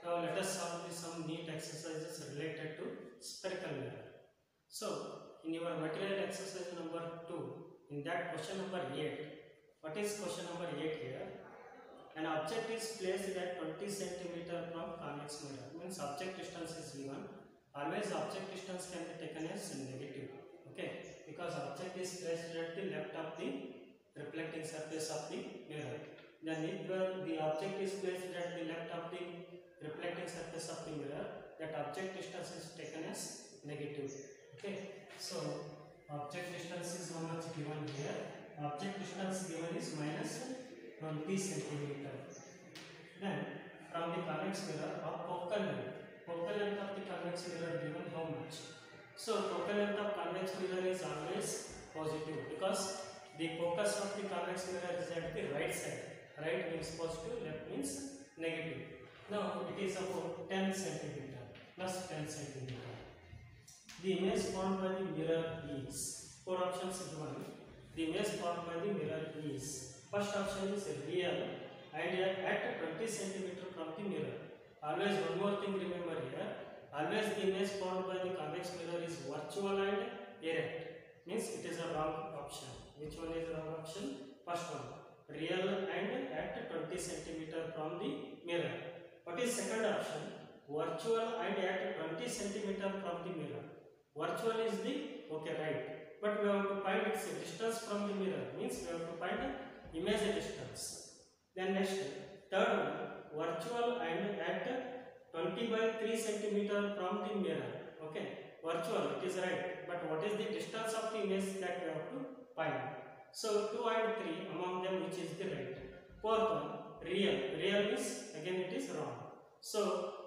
Now let us solve some neat exercises related to spherical mirror. So in your material exercise number 2, in that question number 8, what is question number 8 here? An object is placed at 20 cm from convex mirror. Means object distance is given. Always object distance can be taken as negative. Okay, because object is placed at the left of the reflecting surface of the mirror. Then if the object is placed at the left of the reflecting surface of the mirror, that object distance is taken as negative. Okay, so object distance is how much given here? Object distance given is minus 20 cm. Then from the convex mirror of focal length of the convex mirror given how much? So focal length of convex mirror is always positive because the focus of the convex mirror is at the right side. Right means positive, left means negative. Now it is about 10 cm plus 10 cm. The image formed by the mirror is, 4 options given. The image formed by the mirror is, first option is real and at 20 cm from the mirror. Always one more thing remember here, always the image formed by the convex mirror is virtual and erect. Means it is a wrong option. Which one is the wrong option? First one, real and at 20 cm from the mirror. What is second option? Virtual and at 20 cm from the mirror. Virtual is the right, but we have to find its distance from the mirror. Means we have to find the image distance. Then next, third one, virtual and at 20 by 3 cm from the mirror. Okay, virtual, it is right, but what is the distance of the image that we have to find? So 2 and 3, among them which is the right? Fourth one, real is again it is wrong. So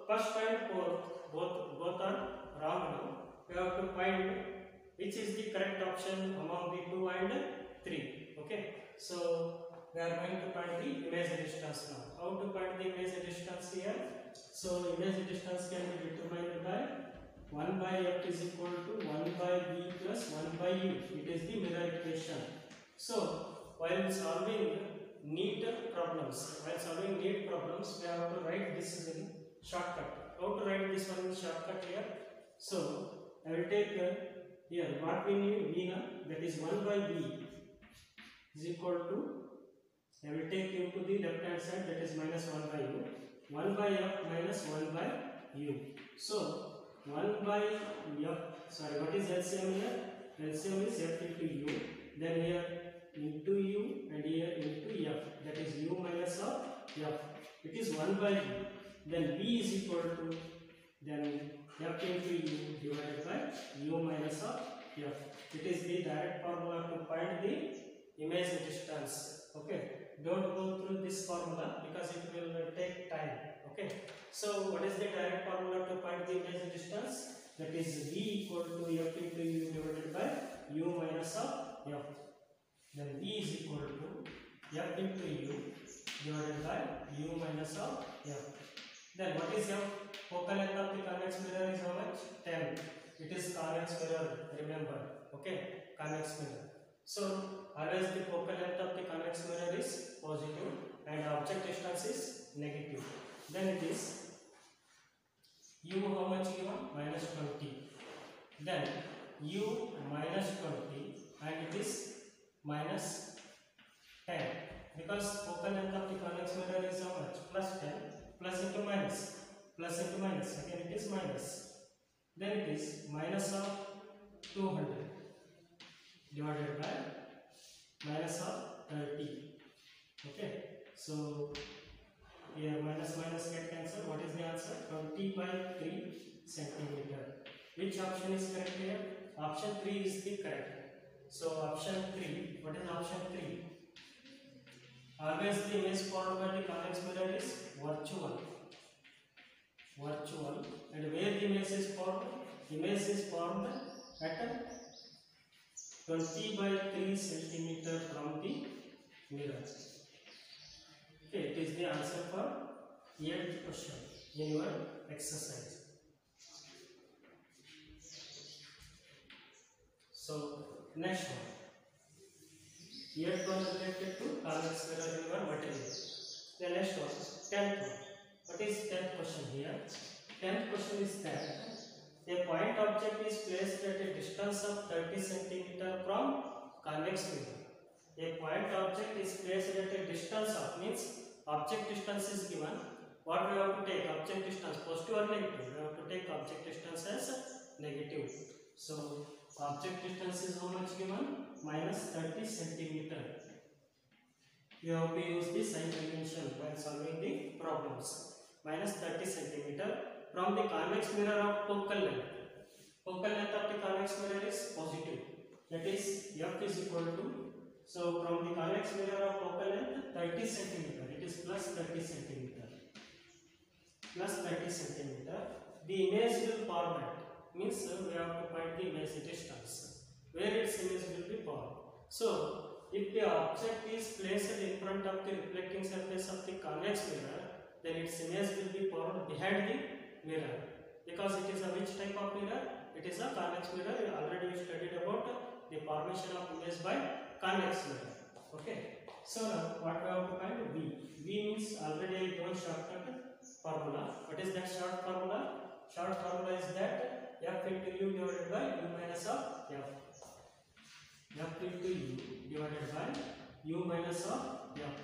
first and fourth both are wrong now. We have to find which is the correct option among the 2 and 3. Okay, so we are going to find the image distance now. How to find the image distance here? So image distance can be determined by 1 by f is equal to 1 by v plus 1 by u. It is the mirror equation. So while solving neat problems, we have to write this in shortcut. How to write this one in shortcut here? So I will take here what we need v na, that is 1 by v is equal to, I will take into the left hand side, that is minus 1 by u, 1 by f minus 1 by u. So 1 by f, sorry, what is LCM here? LCM is f into u, then here into u and here into f, that is u minus of f. It is 1 by v, then v is equal to, then f into u divided by u minus of f. It is the direct formula to find the image distance. Okay, don't go through this formula because it will take time. Okay, so what is the direct formula to find the image distance? That is v equal to f into u divided by u minus of f. Then v is equal to f into u divided by u minus of f. Then what is f? Focal length of the convex mirror is how much? 10. It is convex mirror, remember. Okay, convex mirror. So always the focal length of the convex mirror is positive and object distance is negative. Then it is u how much given? Minus 20. Then u minus 20 and it is minus 10. Because focal length of the convex mirror is how much? Plus 10. Plus into minus. Plus into minus. Again it is minus. Then it is minus of 200 divided by minus of 30. Okay. So here minus minus get cancelled. What is the answer? 20 by 3 cm. Which option is correct here? Option 3 is the correct. So option 3. What is option 3? Always the image formed by the convex mirror is virtual. And where the image is formed? Image is formed at 20 by 3 cm from the mirror. Okay, it is the answer for 8th question in your exercise. So next one. 8th one related to convex mirror in your material. The next one, 10th one. What is 10th 10th question here. 10th question is that a point object is placed at a distance of 30 centimeter from convex mirror. A point object is placed at a distance of, means object distance is given. What we have to take? Object distance, positive or negative? We have to take object distance as negative. So object distance is how much given? Minus 30 centimeter. You have to use the sign convention while solving the problems. Minus 30 centimeter from the convex mirror of focal length. Focal length of the convex mirror is positive. That is f is equal to, so from the convex mirror of focal length 30 centimeter, it is plus 30 centimeter. Plus 30 centimeter. The image will format, means we have to find the image distance, where its image will be formed. So if the object is placed in front of the reflecting surface of the convex mirror, then its image will be formed behind the mirror. Because it is a which type of mirror? It is a convex mirror. Already we studied about the formation of image by convex mirror. Okay. So now what we have to find? V. V means already I given shortcut formula. What is that short formula? Short formula is that f into u divided by u minus of f. F into u divided by u minus of f.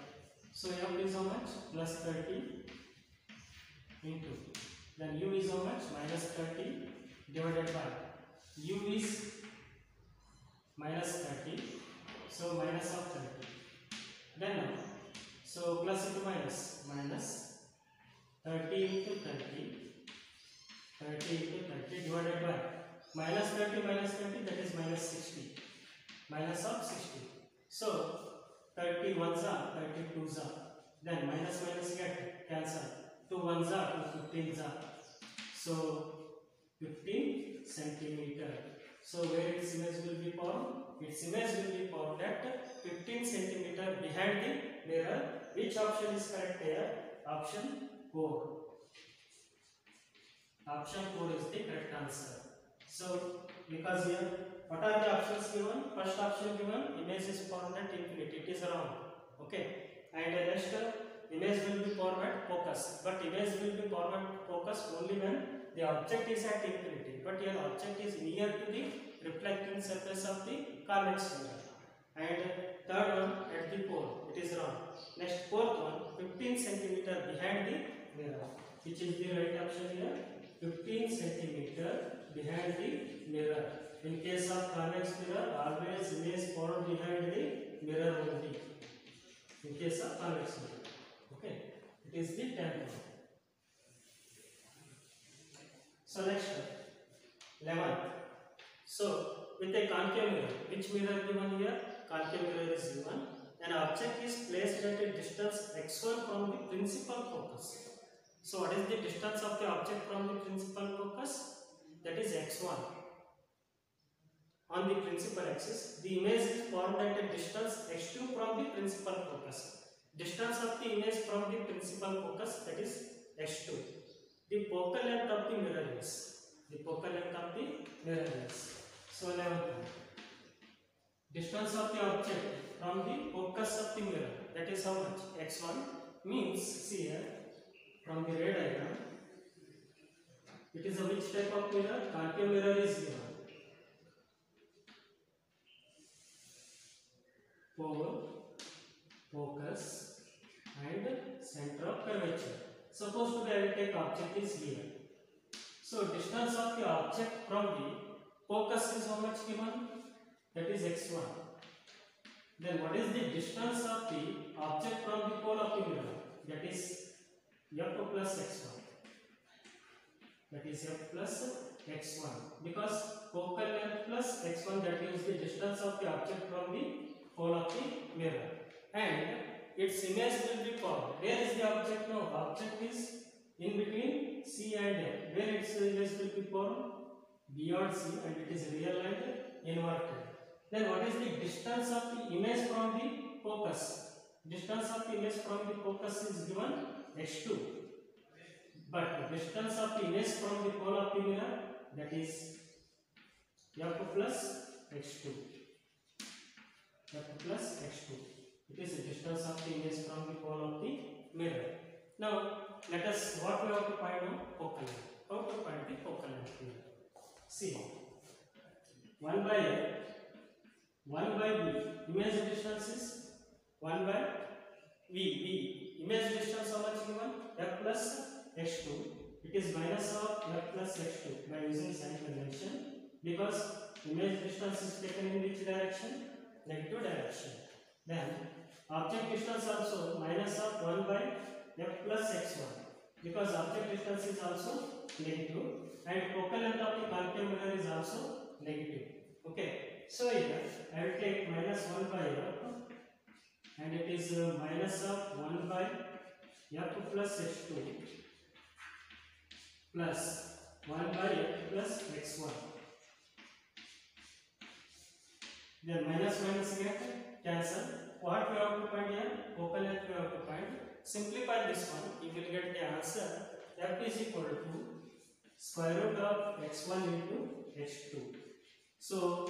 So f is how much? Plus 30 into, then u is how much? Minus 30 divided by u is minus 30, so minus of 30. Then so plus into minus, minus 30 into 30, 30 into 30 divided by minus 30 minus 30, that is minus 60, minus of 60. So 30 ones are, 30 twos are, then minus minus get cancel, 2 ones are, 2 15s are, so 15 centimeter. So where its image will be formed? Its image will be formed at 15 centimeter behind the mirror. Which option is correct here? Option 4. Option 4 is the correct answer. So because here, what are the options given? First option given, image is formed at infinity. It is wrong. Okay. And next, image will be formed at focus. But image will be formed at focus only when the object is at infinity. But here object is near to the reflecting surface of the convex mirror. And third one at the pole. It is wrong. Next, fourth one, 15 centimeter behind the mirror. Which is the right option here? 15 centimeter behind the mirror. In case of convex mirror, always image formed behind the mirror only. In case of convex mirror. Okay. It is the 10th one. So next, 11th. So with a concave mirror, which mirror given here? Concave mirror is given. An object is placed at a distance x1 from the principal focus. So what is the distance of the object from the principal focus? That is x1. On the principal axis, the image is formed at a distance x2 from the principal focus. Distance of the image from the principal focus, that is x2. The focal length of the mirror is. The focal length of the mirror is. So 11th. Distance of the object from the focus of the mirror, that is how much? x1 means, see here, from the red diagram, it is a which type of mirror? Concave mirror is given. Pole, focus and center of curvature. Suppose to be I will take object is here. So distance of the object from the focus is how much given? That is x1. Then what is the distance of the object from the pole of the mirror? That is f plus x1. That is f plus x1. Because focal length plus x1, that gives the distance of the object from the pole of the mirror. And its image will be formed. Where is the object now? Object is in between C and F. Where its image will be formed? Beyond C, and it is real and inverted. Then what is the distance of the image from the focus? Distance of the image from the focus is given x2. But the distance of the image from the pole of the mirror, that is f plus x2. F plus x2. It is the distance of the image from the pole of the mirror. Now let us what we have to find now? Focal length. How to find the focal length here? See, 1 by b. Image distance is 1 by v. Image distance how much given? F plus x2. It is minus of f plus x2 by using sign convention, because image distance is taken in which direction? Negative direction. Then object distance also minus of 1 by f plus x1, because object distance is also negative and focal length of the concave mirror is also negative. Okay, so here I will take minus 1 by f, and it is minus of 1 by f plus x2 plus 1 by f plus x1. Then minus minus get cancel. What we have to find here? Focal length we have to find. Simplify this one, you will get the answer. F is equal to square root of x1 into x2. So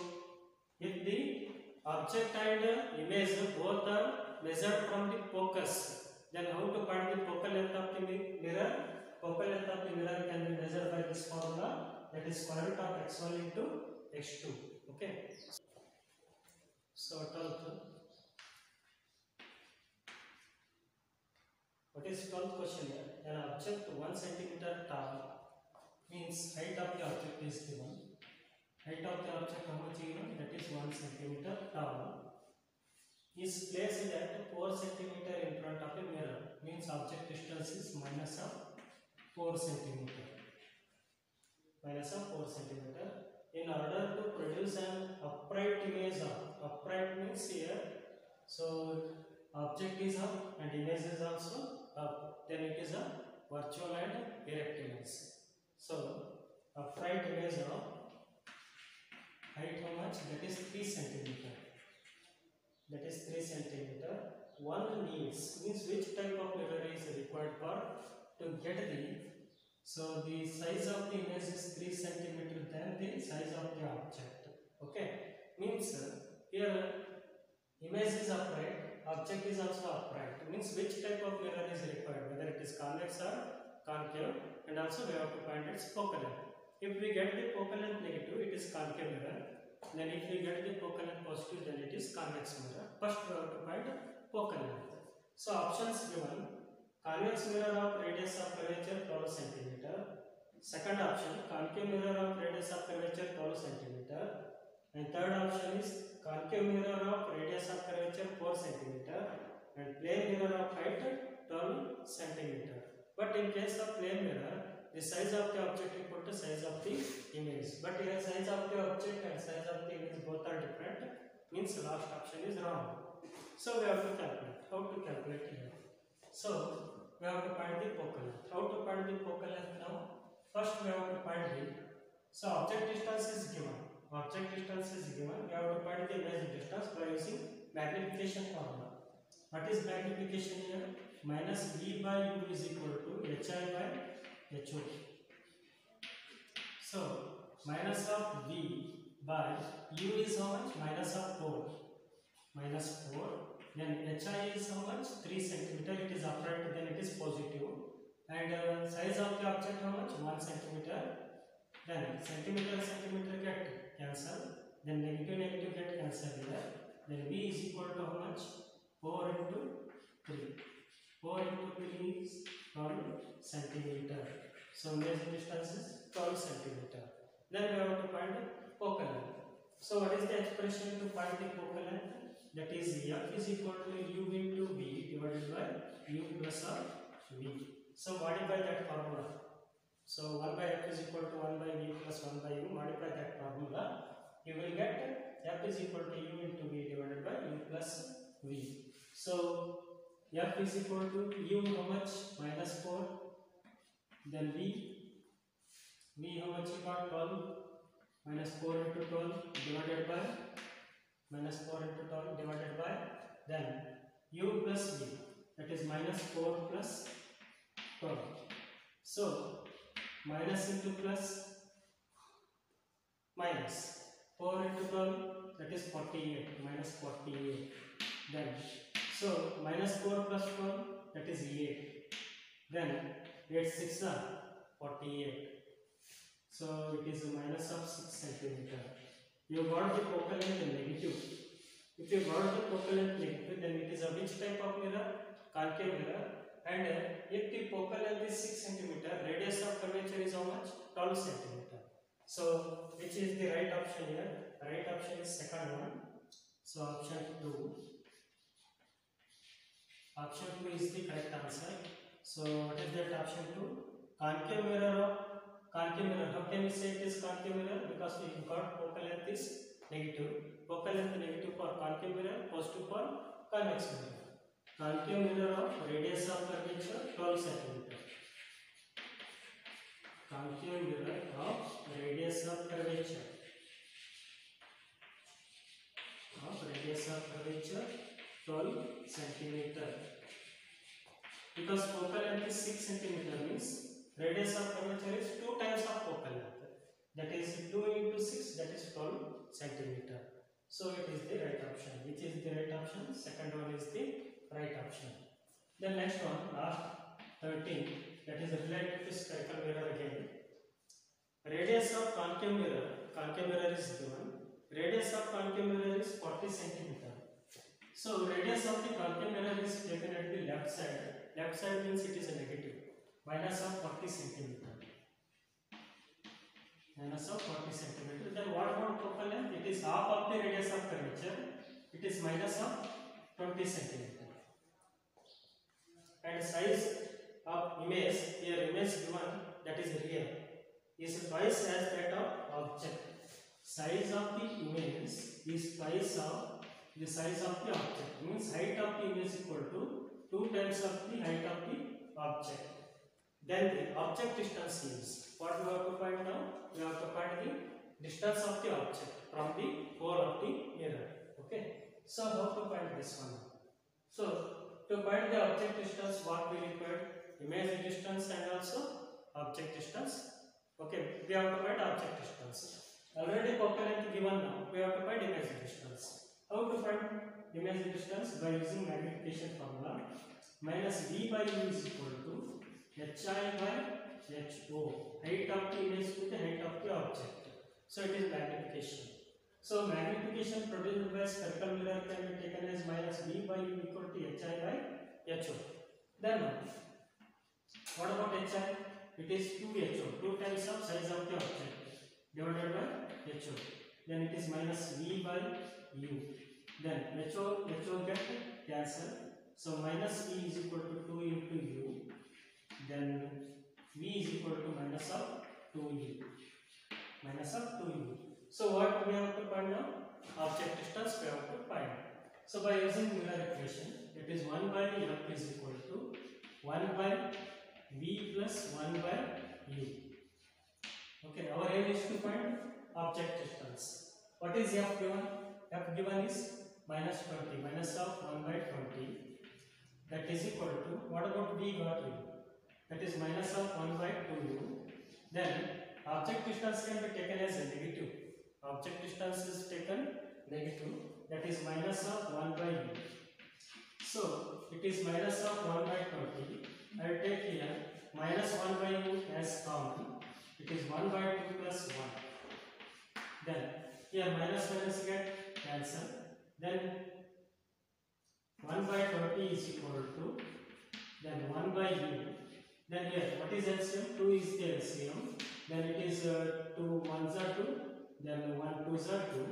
if the object and image both are measured from the focus, then how to find the focal length of the mirror? Focal length of the mirror can be measured by this formula, that is square root of x1 into x2. Okay. So 12th. What is 12th question here? An object 1 centimeter tall, means height of the object is given. Height of the object how much given? That is 1 centimeter tall. Is placed at 4 centimeter in front of a mirror, means object distance is minus of 4 centimeter. Minus of 4 centimeter. In order to produce an upright image of, upright means here, so object is up and image is also up, then it is a virtual and erect image. So upright image of height how much? That is 3 centimeter. That is 3 centimeter. One needs, means which type of mirror is required for to get the, so the size of the image is 3 centimeter than the size of the object. Okay, means here image is upright, object is also upright, means which type of mirror is required, whether it is convex or concave, and also we have to find its focal length. If we get the focal length negative, it is concave mirror. Then if we get the focal length positive, then it is convex mirror. First we have to find focal length. So options given: convex mirror of radius of curvature 12 cm. Second option, concave mirror of radius of curvature 12 cm. And third option is concave mirror of radius of curvature 4 cm and plane mirror of height 12 cm. But in case of plane mirror, the size of the object equal to size of the image. But here size of the object and size of the image both are different, means last option is wrong. So we have to calculate. How to calculate here? So we have to find the focal length. How to find the focal length now? First we have to find the, so object distance is given. Object distance is given. We have to find the image distance by using magnification formula. What is magnification here? Minus v by u is equal to hi by HO. So minus of v by u is how much? Minus of 4. Minus 4. Then hi is how much? 3 cm. It is upright, then it is positive. And size of the object how much? 1 cm. Then centimeter get cancel. Then negative get cancel here. Then v is equal to how much? 4 into 3. 4 into 3 is 12 centimeter. So image distance is 12 centimeter. Then we have to find focal length. So what is the expression to find the focal length? That is f is equal to u into v divided by u plus of v. So modify that formula. So 1 by f is equal to 1 by v plus 1 by u. Modify that formula. You will get f is equal to u into v divided by u plus v. So f is equal to u how much? Minus 4. Then v how much you got? 12. Minus 4 into 12 divided by minus 4 into 12 divided by then u plus v, that is minus 4 plus 12. So minus into plus minus 4 into 12, that is 48, minus 48. Then so minus 4 plus 12, that is 8. Then 8 6 are 48. So it is a minus of 6 centimeter. You got the focal length negative. If you got the focal length negative, then it is a which type of mirror? Concave mirror. And if the focal length is 6 centimeter, radius of curvature is how much? 12 centimeter. So which is the right option here? Right option is second one. So option 2. Option 2 is the correct answer. So what is that option 2? Concave mirror. Concave mirror. How can we say it is concave mirror? Because we got focal length is negative. Focal length negative for concave mirror, positive for convex mirror. Concave mirror of radius of curvature 12 centimeter. Concave mirror of radius of curvature. Radius of curvature 12 centimeter. Because focal length is 6 centimeter means radius of curvature is 2 times of focal length. That is 2 into 6, that is 12 centimeter. So it is the right option. Which is the right option? Second one is the right option. The next one, last 13, that is related to spherical mirror again. Radius of concave mirror is given. Radius of concave mirror is 40 centimeter. So radius of the concave mirror is taken at the left side. Left side means it is a negative. Minus of 40 centimeter. Minus of 40 centimeter. Then what about focal length? It is half of the radius of curvature. It is minus of 20 centimeter. And size of image, here image given, that is real, is twice as that of object. Size of the image is twice of the size of the object. Means height of the image equal to 2 times of the height of the object. Then the object distance is what we have to find now? We have to find the distance of the object from the core of the mirror. Okay. So how to find this one? So to find the object distance, what we require? Image distance and also object distance. Okay. We have to find object distance. Already focal length given now. We have to find image distance. How to find image distance? By using magnification formula. Minus v by u is equal to hi by ho. Height of the image to the height of the object. So it is magnification. So magnification produced by spherical mirror can be taken as minus v by u equal to hi by ho. Then what about hi? It is 2ho, 2 times of size of the object divided by ho. Then it is minus v by u. Then ho get cancelled. So minus v is equal to 2 into u. Then v is equal to minus of 2u. Minus of 2u. So what we have to find now? Object distance we have to find. So by using Miller equation, it is 1 by f is equal to 1 by v plus 1 by u. Okay, our aim is to find object distance. What is f given? F given is minus 20, minus of 1 by 20. That is equal to, what about v got u? That is minus of 1 by 2u. Then object distance can be taken as a negative. Object distance is taken negative. That is minus of 1 by u. So it is minus of 1 by 20. I will take here minus 1 by u as common. It is 1 by 2 plus 1. Then here minus minus get cancelled. Then 1 by 20 is equal to, then 1 by u. Then here what is LCM? 2 is the LCM. Then it is 2 1s are 2. Then 1 2s are 2.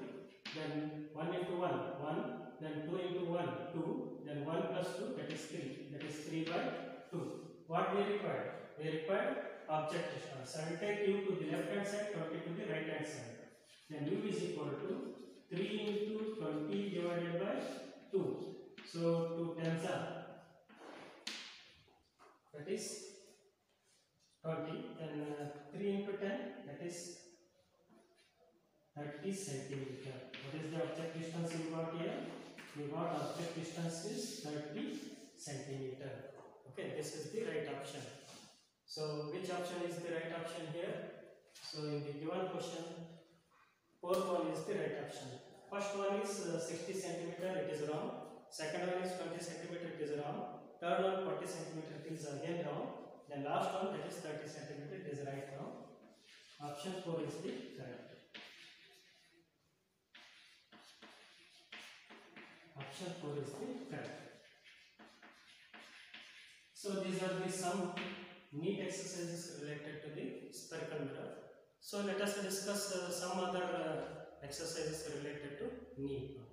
Then 1 into 1 1. Then 2 into 1 2. Then 1 plus 2, that is 3. That is 3 by 2. What we require? We require object distance. I will take u to the left hand side, 20 to the right hand side. Then u is equal to 3 into 20 divided by 2. So 2 tens are, that is 20. Then 3 into 10, that is 30 centimeter. What is the object distance we got here? We got object distance is 30 centimeter. Okay, this is the right option. So which option is the right option here? So in the given question, fourth one is the right option. First one is 60 centimeter, it is wrong. Second one is 20 centimeter, it is wrong. Third one 40 centimeter, it is again wrong. The last one, that is 30 centimeter, it is right now. Option 4 is the correct. Option 4 is the correct. So these are the some neat exercises related to the spherical mirror. So let us discuss some other exercises related to knee.